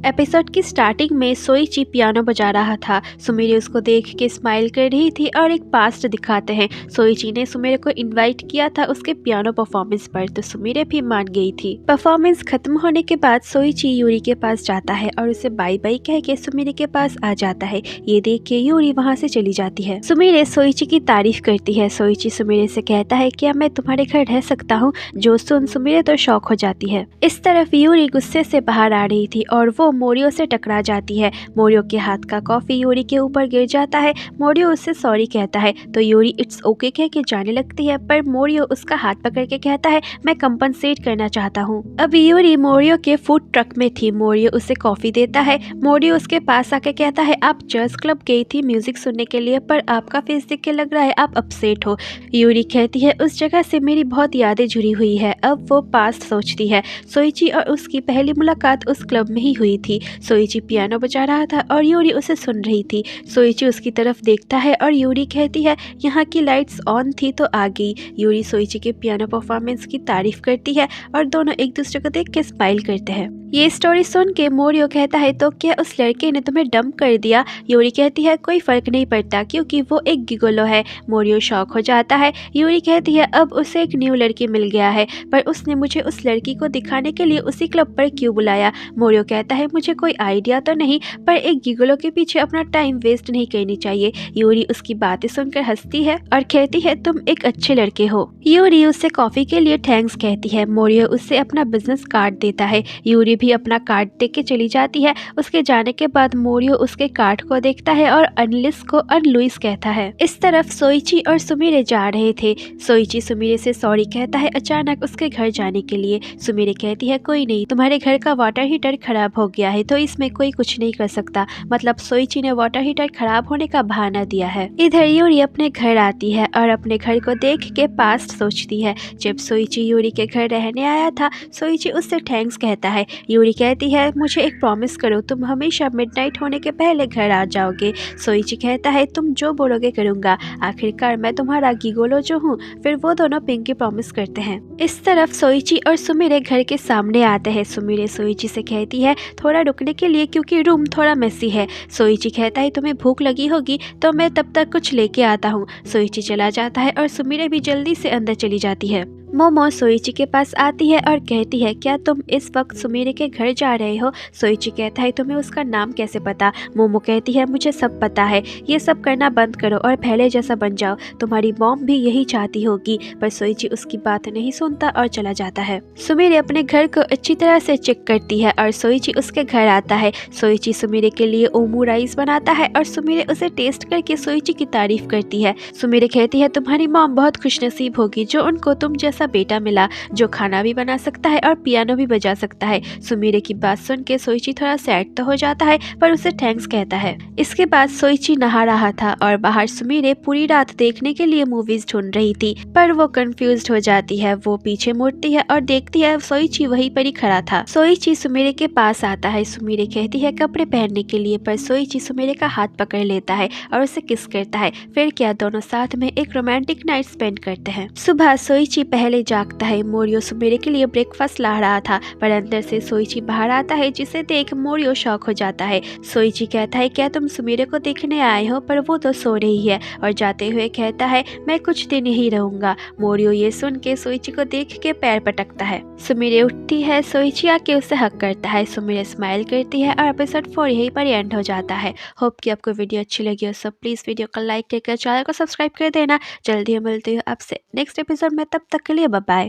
Episode की starting में सोइची piano बजा रहा था। सुमिरे उसको देख के स्माइल कर रही थी और एक पास्ट दिखाते हैं। सोइची ने सुमिरे को इनवाइट किया था उसके पियानो परफॉर्मेंस पर, तो सुमिरे भी मान गई थी। परफॉर्मेंस खत्म होने के बाद सोइची यूरी के पास जाता है और उसे बाय बाय कह के सुमिरे के पास आ जाता है। ये देख के यूरी वहाँ से चली जाती है। सुमिरे सोइची की तारीफ करती है। सोइची सुमिरे से कहता है क्या मैं तुम्हारे घर रह सकता हूँ, जो सुन सुमिरे तो शौक हो जाती है। इस तरफ यूरी गुस्से से बाहर आ रही थी और वो मोरियो से टकरा जाती है। मोरियो के हाथ का कॉफी यूरी के ऊपर गिर जाता है। मोरियो उससे सॉरी कहता है तो यूरी इट्स ओके कह के जाने लगती है, पर मोरियो उसका हाथ पकड़ के कहता है मैं कंपनसेट करना चाहता हूँ। अब यूरी मोरियो के फूड ट्रक में थी। मोरियो उसे कॉफी देता है। मोरियो उसके पास आके कहता है आप जर्स क्लब गई थी म्यूजिक सुनने के लिए, पर आपका फेस देख के लग रहा है आप अपसेट हो। यूरी कहती है उस जगह से मेरी बहुत यादें जुड़ी हुई है। अब वो पास्ट सोचती है। सोइची और उसकी पहली मुलाकात उस क्लब में ही हुई थी। सोइची पियानो बजा रहा था और यूरी उसे सुन रही थी। सोइची उसकी तरफ देखता है और यूरी कहती है यहाँ की लाइट्स ऑन थी तो आ गई। यूरी सोइची के पियानो परफॉर्मेंस की तारीफ करती है और दोनों एक दूसरे को देख के स्माइल करते हैं। ये स्टोरी सुन के मोरियो कहता है तो क्या उस लड़के ने तुम्हें डंप कर दिया? यूरी कहती है कोई फर्क नहीं पड़ता क्योंकि वो एक गिगोलो है। मोरियो शॉक हो जाता है। यूरी कहती है अब उसे एक न्यू लड़की मिल गया है, पर उसने मुझे उस लड़की को दिखाने के लिए उसी क्लब पर क्यों बुलाया? मोरियो कहता है मुझे कोई आइडिया तो नहीं, पर एक गिगोलो के पीछे अपना टाइम वेस्ट नहीं करनी चाहिए। यूरी उसकी बातें सुनकर हंसती है और कहती है तुम एक अच्छे लड़के हो। यूरी उससे कॉफी के लिए थैंक्स कहती है। मोरियो उससे अपना बिजनेस कार्ड देता है। यूरी भी अपना कार्ड दे के चली जाती है। उसके जाने के बाद मोरियो उसके कार्ड को देखता है और अनलिस को अनलुइस कहता है। इस तरफ सोइची और सुमिरे जा रहे थे। सोइची सुमिरे से सॉरी कहता है अचानक उसके घर जाने के लिए। सुमिरे कहती है कोई नहीं, तुम्हारे घर का वाटर हीटर खराब हो गया है तो इसमें कोई कुछ नहीं कर सकता। मतलब सोइची ने वाटर हीटर खराब होने का बहाना दिया है। इधर यूरी अपने घर आती है और अपने घर को देख के पास्ट सोचती है। जब सोइची यूरी के घर रहने आया था, सोइची उससे थैंक्स कहता है। यूरी कहती है मुझे एक प्रॉमिस करो, तुम हमेशा मिडनाइट होने के पहले घर आ जाओगे। सोइची कहता है तुम जो बोलोगे करूंगा, आखिरकार मैं तुम्हारा गिगोलो जो हूँ। फिर वो दोनों पिंकी प्रॉमिस करते हैं। इस तरफ सोइची और सुमिरे घर के सामने आते हैं। सुमिरे सोइची से कहती है थोड़ा रुकने के लिए क्योंकि रूम थोड़ा मेसी है। सोइची कहता है तुम्हें भूख लगी होगी तो मैं तब तक कुछ लेके आता हूँ। सोइची चला जाता है और सुमिरे भी जल्दी से अंदर चली जाती है। मोमो सोइची के पास आती है और कहती है क्या तुम इस वक्त सुमिरे के घर जा रहे हो? सोइची कहता है तुम्हें उसका नाम कैसे पता? मोमो कहती है मुझे सब पता है, ये सब करना बंद करो और पहले जैसा बन जाओ, तुम्हारी मॉम भी यही चाहती होगी। पर सोइची उसकी बात नहीं सुनता और चला जाता है। सुमिरे अपने घर को अच्छी तरह से चेक करती है और सोइची उसके घर आता है। सोइची सुमिरे के लिए ओमू राइस बनाता है और सुमिरे उसे टेस्ट करके सोइची की तारीफ करती है। सुमिरे कहती है तुम्हारी मॉम बहुत खुशनसीब होगी जो उनको तुम जैसा बेटा मिला, जो खाना भी बना सकता है और पियानो भी बजा सकता है। सुमिरे की बात सुन के सोइची थोड़ा सैड तो हो जाता है, पर उसे थैंक्स कहता है। इसके बाद सोइची नहा रहा था और बाहर सुमिरे पूरी रात देखने के लिए मूवीज ढूंढ रही थी, पर वो कंफ्यूज्ड हो जाती है। वो पीछे मुड़ती है और देखती है सोइची वहीं पर ही खड़ा था। सोइची सुमिरे के पास आता है। सुमिरे कहती है कपड़े पहनने के लिए, पर सोइची सुमिरे का हाथ पकड़ लेता है और उसे किस करता है। फिर क्या दोनों साथ में एक रोमांटिक नाइट स्पेंड करते हैं। सुबह सोइची पहले जागता है। मोरियो सुमिरे के लिए ब्रेकफास्ट ला रहा था, पर अंदर से सोइची बाहर आता है, जिसे देख मोरियो शॉक हो जाता है। सोइची कहता है क्या तुम सुमिरे को देखने आए हो? पर वो तो सो रही है और जाते हुए कहता है मैं कुछ दिन ही रहूंगा। मोरियो ये सुन के सोइची को देख के पैर पटकता है। सुमिरे उठती है। सोइची आके उसे हक करता है। सुमिरे स्माइल करती है और एपिसोड 4 यहीं पर एंड हो जाता है। होप कि आपको वीडियो अच्छी लगी हो, सब प्लीज वीडियो को लाइक करके चैनल को सब्सक्राइब कर देना। जल्दी मिलती हूँ आपसे नेक्स्ट एपिसोड में, तब तक के लिए बाय बाय।